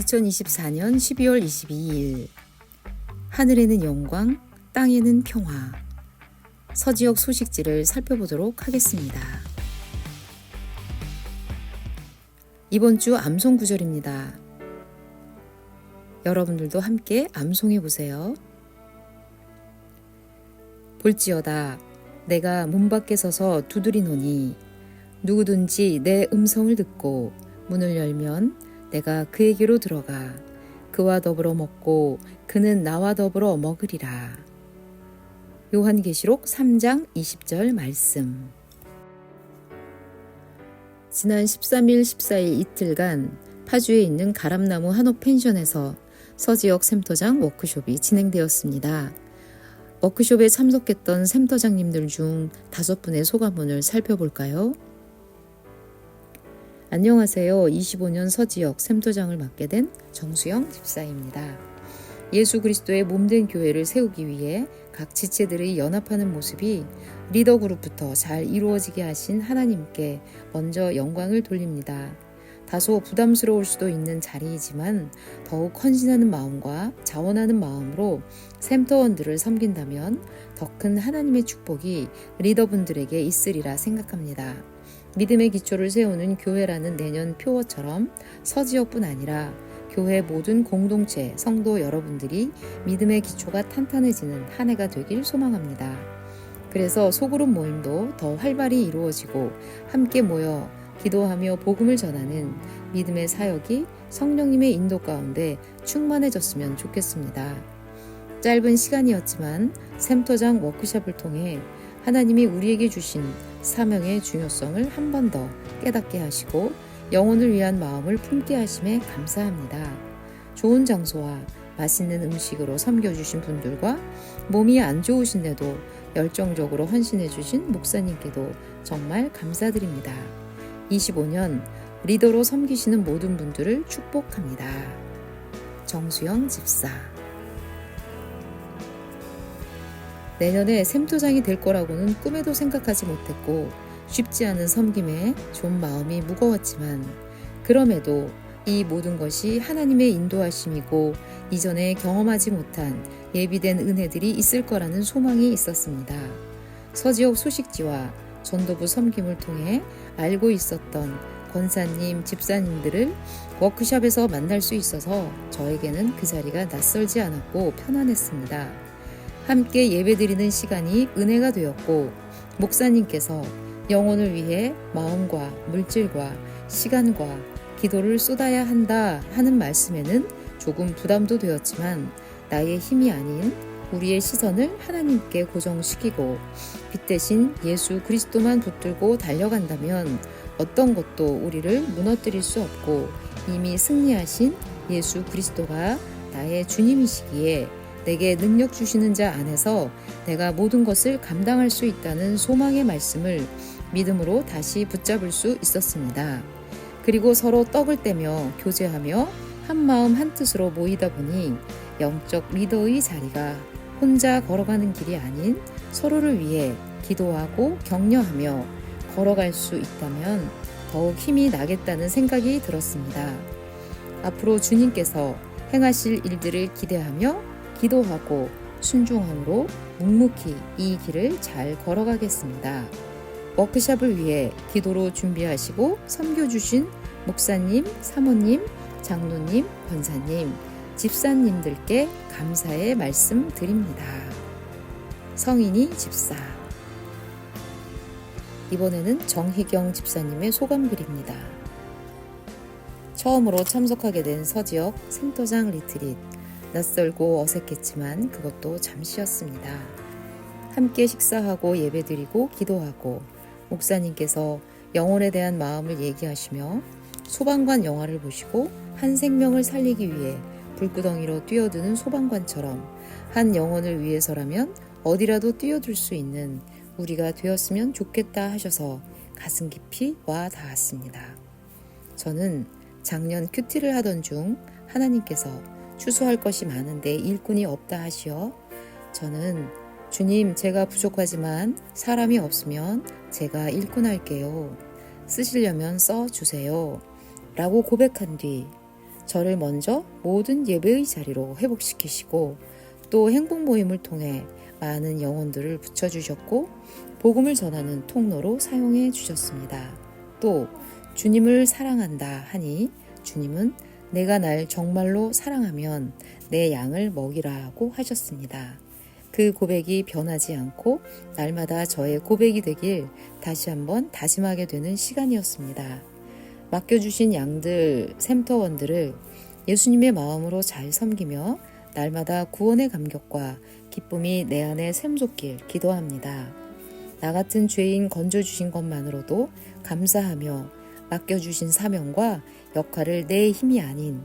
2024년 12월 22일 하늘에는 영광, 땅에는 평화. 서지역 소식지를 살펴보도록 하겠습니다. 이번 주 암송 구절입니다. 여러분들도 함께 암송해 보세요. 볼지어다 내가 문 밖에 서서 두드리노니 누구든지 내 음성을 듣고 문을 열면 내가 그에게로 들어가 그와 더불어 먹고 그는 나와 더불어 먹으리라. 요한계시록 3장 20절 말씀. 지난 13일, 14일 이틀간 파주에 있는 가람나무 한옥 펜션에서 서지역 샘터장 워크숍이 진행되었습니다. 워크숍에 참석했던 샘터장님들 중 5분의 소감문을 살펴볼까요? 안녕하세요. 25년 서지역 샘터장을 맡게 된 정수영 집사입니다. 예수 그리스도의 몸된 교회를 세우기 위해 각 지체들의 연합하는 모습이 리더 그룹부터 잘 이루어지게 하신 하나님께 먼저 영광을 돌립니다. 다소 부담스러울 수도 있는 자리이지만 더욱 헌신하는 마음과 자원하는 마음으로 샘터원들을 섬긴다면 더 큰 하나님의 축복이 리더분들에게 있으리라 생각합니다. 믿음의 기초를 세우는 교회라는 내년 표어처럼 서지역뿐 아니라 교회 모든 공동체, 성도 여러분들이 믿음의 기초가 탄탄해지는 한 해가 되길 소망합니다. 그래서 소그룹 모임도 더 활발히 이루어지고 함께 모여 기도하며 복음을 전하는 믿음의 사역이 성령님의 인도 가운데 충만해졌으면 좋겠습니다. 짧은 시간이었지만 샘터장 워크숍을 통해 하나님이 우리에게 주신 사명의 중요성을 한 번 더 깨닫게 하시고 영혼을 위한 마음을 품게 하심에 감사합니다. 좋은 장소와 맛있는 음식으로 섬겨주신 분들과 몸이 안 좋으신데도 열정적으로 헌신해 주신 목사님께도 정말 감사드립니다. 25년 리더로 섬기시는 모든 분들을 축복합니다. 정수영 집사. 내년에 샘터장이 될 거라고는 꿈에도 생각하지 못했고 쉽지 않은 섬김에 좀 마음이 무거웠지만 그럼에도 이 모든 것이 하나님의 인도하심이고 이전에 경험하지 못한 예비된 은혜들이 있을 거라는 소망이 있었습니다. 서지역 소식지와 전도부 섬김을 통해 알고 있었던 권사님, 집사님들을 워크숍에서 만날 수 있어서 저에게는 그 자리가 낯설지 않았고 편안했습니다. 함께 예배드리는 시간이 은혜가 되었고 목사님께서 영혼을 위해 마음과 물질과 시간과 기도를 쏟아야 한다 하는 말씀에는 조금 부담도 되었지만 나의 힘이 아닌 우리의 시선을 하나님께 고정시키고 빛 대신 예수 그리스도만 붙들고 달려간다면 어떤 것도 우리를 무너뜨릴 수 없고 이미 승리하신 예수 그리스도가 나의 주님이시기에 내게 능력 주시는 자 안에서 내가 모든 것을 감당할 수 있다는 소망의 말씀을 믿음으로 다시 붙잡을 수 있었습니다. 그리고 서로 떡을 떼며 교제하며 한 마음 한 뜻으로 모이다 보니 영적 리더의 자리가 혼자 걸어가는 길이 아닌 서로를 위해 기도하고 격려하며 걸어갈 수 있다면 더욱 힘이 나겠다는 생각이 들었습니다. 앞으로 주님께서 행하실 일들을 기대하며 기도하고 순종함으로 묵묵히 이 길을 잘 걸어가겠습니다. 워크숍을 위해 기도로 준비하시고 섬겨주신 목사님, 사모님, 장로님, 권사님, 집사님들께 감사의 말씀 드립니다. 성인이 집사. 이번에는 정희경 집사님의 소감글입니다. 처음으로 참석하게 된 서지역 샘터장 리트릿. 낯설고 어색했지만 그것도 잠시였습니다. 함께 식사하고 예배드리고 기도하고 목사님께서 영혼에 대한 마음을 얘기하시며 소방관 영화를 보시고 한 생명을 살리기 위해 불구덩이로 뛰어드는 소방관처럼 한 영혼을 위해서라면 어디라도 뛰어들 수 있는 우리가 되었으면 좋겠다 하셔서 가슴 깊이 와 닿았습니다. 저는 작년 큐티를 하던 중 하나님께서 추수할 것이 많은데 일꾼이 없다 하시어 저는 주님 제가 부족하지만 사람이 없으면 제가 일꾼할게요. 쓰시려면 써주세요. 라고 고백한 뒤 저를 먼저 모든 예배의 자리로 회복시키시고 또 행복 모임을 통해 많은 영혼들을 붙여주셨고 복음을 전하는 통로로 사용해 주셨습니다. 또 주님을 사랑한다 하니 주님은 내가 날 정말로 사랑하면 내 양을 먹이라 하고 하셨습니다. 그 고백이 변하지 않고 날마다 저의 고백이 되길 다시 한번 다짐하게 되는 시간이었습니다. 맡겨주신 양들, 샘터원들을 예수님의 마음으로 잘 섬기며 날마다 구원의 감격과 기쁨이 내 안에 샘솟길 기도합니다. 나 같은 죄인 건져주신 것만으로도 감사하며 맡겨주신 사명과 역할을 내 힘이 아닌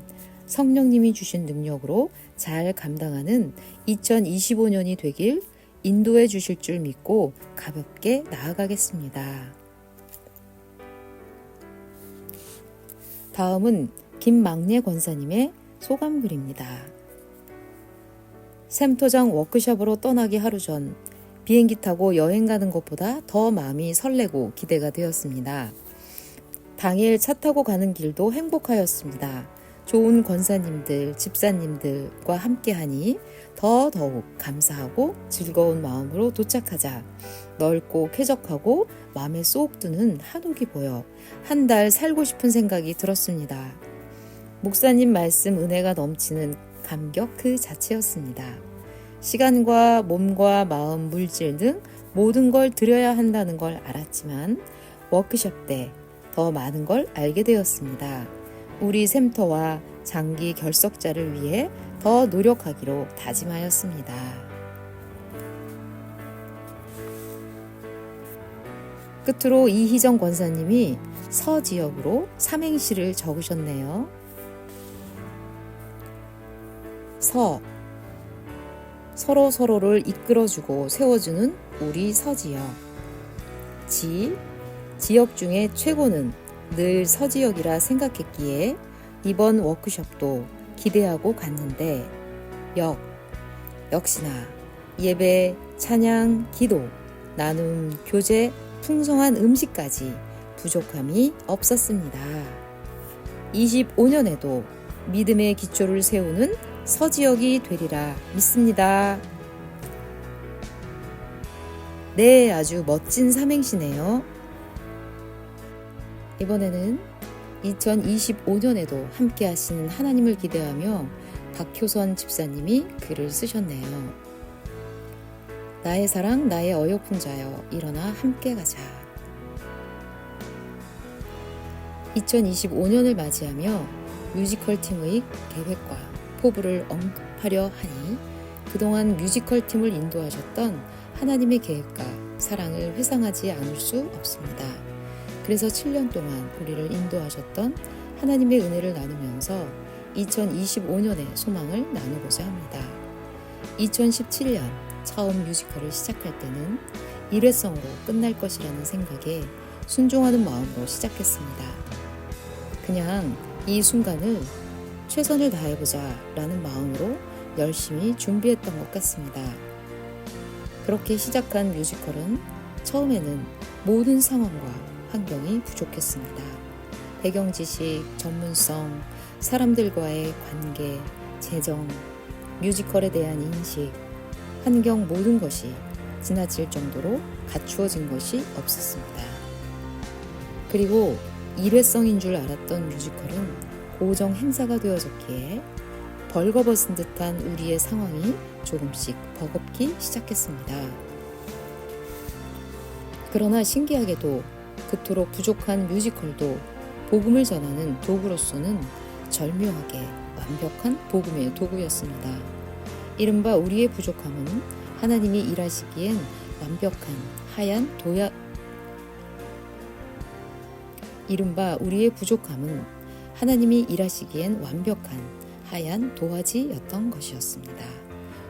성령님이 주신 능력으로 잘 감당하는 2025년이 되길 인도해 주실 줄 믿고 가볍게 나아가겠습니다. 다음은 김막례 권사님의 소감글입니다. 샘터장 워크숍으로 떠나기 하루 전 비행기 타고 여행 가는 것보다 더 마음이 설레고 기대가 되었습니다. 당일 차 타고 가는 길도 행복하였습니다. 좋은 권사님들, 집사님들과 함께하니 더더욱 감사하고 즐거운 마음으로 도착하자 넓고 쾌적하고 마음에 쏙 드는 한옥이 보여 한 달 살고 싶은 생각이 들었습니다. 목사님 말씀 은혜가 넘치는 감격 그 자체였습니다. 시간과 몸과 마음, 물질 등 모든 걸 드려야 한다는 걸 알았지만 워크숍 때 더 많은 걸 알게 되었습니다. 우리 샘터와 장기 결석자를 위해 더 노력하기로 다짐하였습니다. 끝으로 이희정 권사님이 서지역으로 삼행시를 적으셨네요. 서로를 이끌어주고 세워주는 우리 서지역. 지역 중에 최고는 늘 서지역이라 생각했기에 이번 워크숍도 기대하고 갔는데 역시나 예배, 찬양, 기도, 나눔, 교제, 풍성한 음식까지 부족함이 없었습니다. 25년에도 믿음의 기초를 세우는 서지역이 되리라 믿습니다. 네, 아주 멋진 삼행시네요. 이번에는 2025년에도 함께 하시는 하나님을 기대하며 박효선 집사님이 글을 쓰셨네요. 나의 사랑, 나의 어여쁜 자여, 일어나 함께 가자. 2025년을 맞이하며 뮤지컬 팀의 계획과 포부를 언급하려 하니 그동안 뮤지컬 팀을 인도하셨던 하나님의 계획과 사랑을 회상하지 않을 수 없습니다. 그래서 7년 동안 우리를 인도하셨던 하나님의 은혜를 나누면서 2025년의 소망을 나누고자 합니다. 2017년 처음 뮤지컬을 시작할 때는 일회성으로 끝날 것이라는 생각에 순종하는 마음으로 시작했습니다. 그냥 이 순간을 최선을 다해보자 라는 마음으로 열심히 준비했던 것 같습니다. 그렇게 시작한 뮤지컬은 처음에는 모든 상황과 환경이 부족했습니다. 배경 지식, 전문성, 사람들과의 관계, 재정, 뮤지컬에 대한 인식, 환경 모든 것이 지나칠 정도로 갖추어진 것이 없었습니다. 그리고 일회성인 줄 알았던 뮤지컬은 고정 행사가 되어졌기에 벌거벗은 듯한 우리의 상황이 조금씩 버겁기 시작했습니다. 그러나 신기하게도 그토록 부족한 뮤지컬도 복음을 전하는 도구로서는 절묘하게 완벽한 복음의 도구였습니다. 이른바 우리의 부족함은 하나님이 일하시기엔 완벽한 하얀 도화지였던 것이었습니다.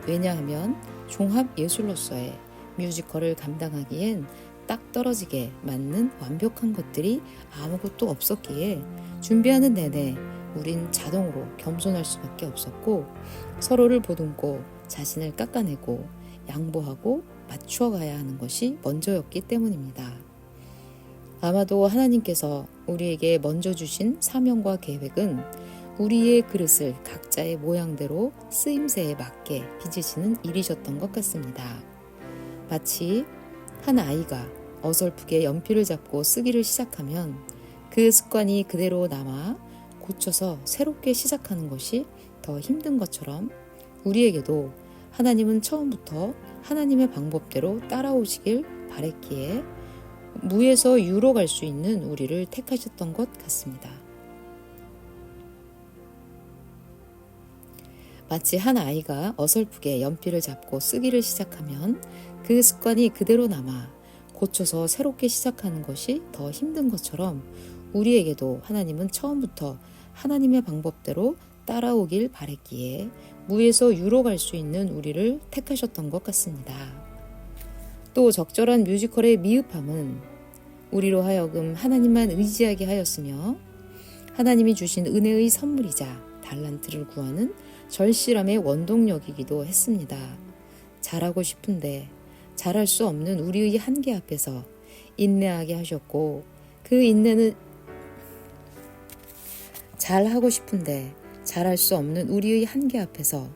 왜냐하면 종합 예술로서의 뮤지컬을 감당하기엔 딱 떨어지게 맞는 완벽한 것들이 아무것도 없었기에 준비하는 내내 우린 자동으로 겸손할 수밖에 없었고 서로를 보듬고 자신을 깎아내고 양보하고 맞추어가야 하는 것이 먼저였기 때문입니다. 아마도 하나님께서 우리에게 먼저 주신 사명과 계획은 우리의 그릇을 각자의 모양대로 쓰임새에 맞게 빚으시는 일이셨던 것 같습니다. 마치 한 아이가 어설프게 연필을 잡고 쓰기를 시작하면 그 습관이 그대로 남아 고쳐서 새롭게 시작하는 것이 더 힘든 것처럼 우리에게도 하나님은 처음부터 하나님의 방법대로 따라오시길 바랬기에 무에서 유로 갈 수 있는 우리를 택하셨던 것 같습니다. 마치 한 아이가 어설프게 연필을 잡고 쓰기를 시작하면 그 습관이 그대로 남아 고쳐서 새롭게 시작하는 것이 더 힘든 것처럼 우리에게도 하나님은 처음부터 하나님의 방법대로 따라오길 바랬기에 무에서 유로 갈 수 있는 우리를 택하셨던 것 같습니다. 또 적절한 뮤지컬의 미흡함은 우리로 하여금 하나님만 의지하게 하였으며 하나님이 주신 은혜의 선물이자 달란트를 구하는 절실함의 원동력이기도 했습니다. 잘하고 싶은데 잘할 수 없는 우리의 한계 앞에서 인내하게 하셨고 그 인내는 잘하고 싶은데 잘할 수 없는 우리의 한계 앞에서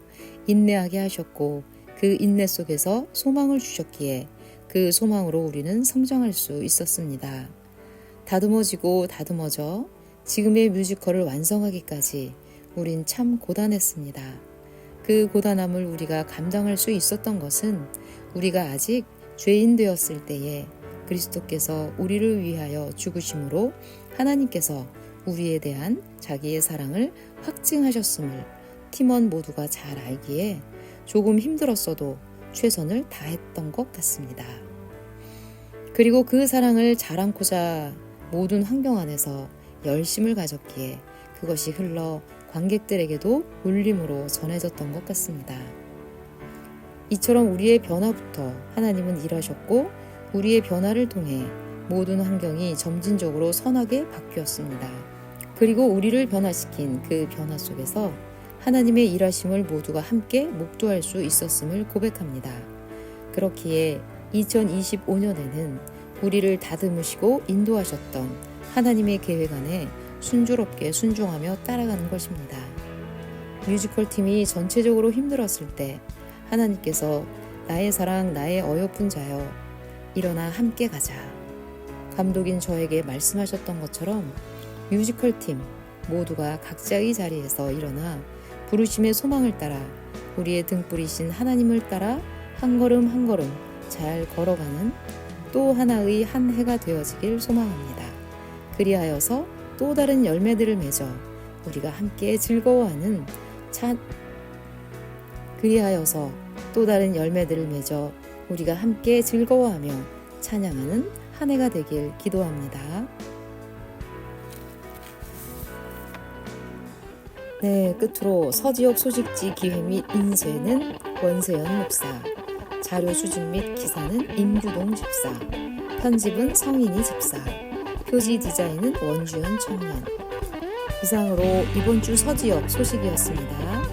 인내하게 하셨고 그 인내 속에서 소망을 주셨기에 그 소망으로 우리는 성장할 수 있었습니다. 다듬어지고 다듬어져 지금의 뮤지컬을 완성하기까지 우린 참 고단했습니다. 그 고단함을 우리가 감당할 수 있었던 것은 우리가 아직 죄인 되었을 때에 그리스도께서 우리를 위하여 죽으심으로 하나님께서 우리에 대한 자기의 사랑을 확증하셨음을 팀원 모두가 잘 알기에 조금 힘들었어도 최선을 다했던 것 같습니다. 그리고 그 사랑을 자랑코자 모든 환경 안에서 열심을 가졌기에 그것이 흘러 관객들에게도 울림으로 전해졌던 것 같습니다. 이처럼 우리의 변화부터 하나님은 일하셨고 우리의 변화를 통해 모든 환경이 점진적으로 선하게 바뀌었습니다. 그리고 우리를 변화시킨 그 변화 속에서 하나님의 일하심을 모두가 함께 목도할 수 있었음을 고백합니다. 그렇기에 2025년에는 우리를 다듬으시고 인도하셨던 하나님의 계획 안에 순조롭게 순종하며 따라가는 것입니다. 뮤지컬 팀이 전체적으로 힘들었을 때 하나님께서 나의 사랑 나의 어여쁜 자여 일어나 함께 가자 감독인 저에게 말씀하셨던 것처럼 뮤지컬 팀 모두가 각자의 자리에서 일어나 부르심의 소망을 따라 우리의 등불이신 하나님을 따라 한 걸음 한 걸음 잘 걸어가는 또 하나의 한 해가 되어지길 소망합니다. 그리하여서 또 다른 열매들을 맺어 우리가 함께 즐거워하는 그리하여서 또 다른 열매들을 맺어 우리가 함께 즐거워하며 찬양하는 한 해가 되길 기도합니다. 네, 끝으로 서지역 소식지 기획 및 인쇄는 원세연 목사, 자료 수집 및 기사는 임규동 집사, 편집은 성인이 집사, 표지 디자인은 원주연 청년. 이상으로 이번 주 서지역 소식이었습니다.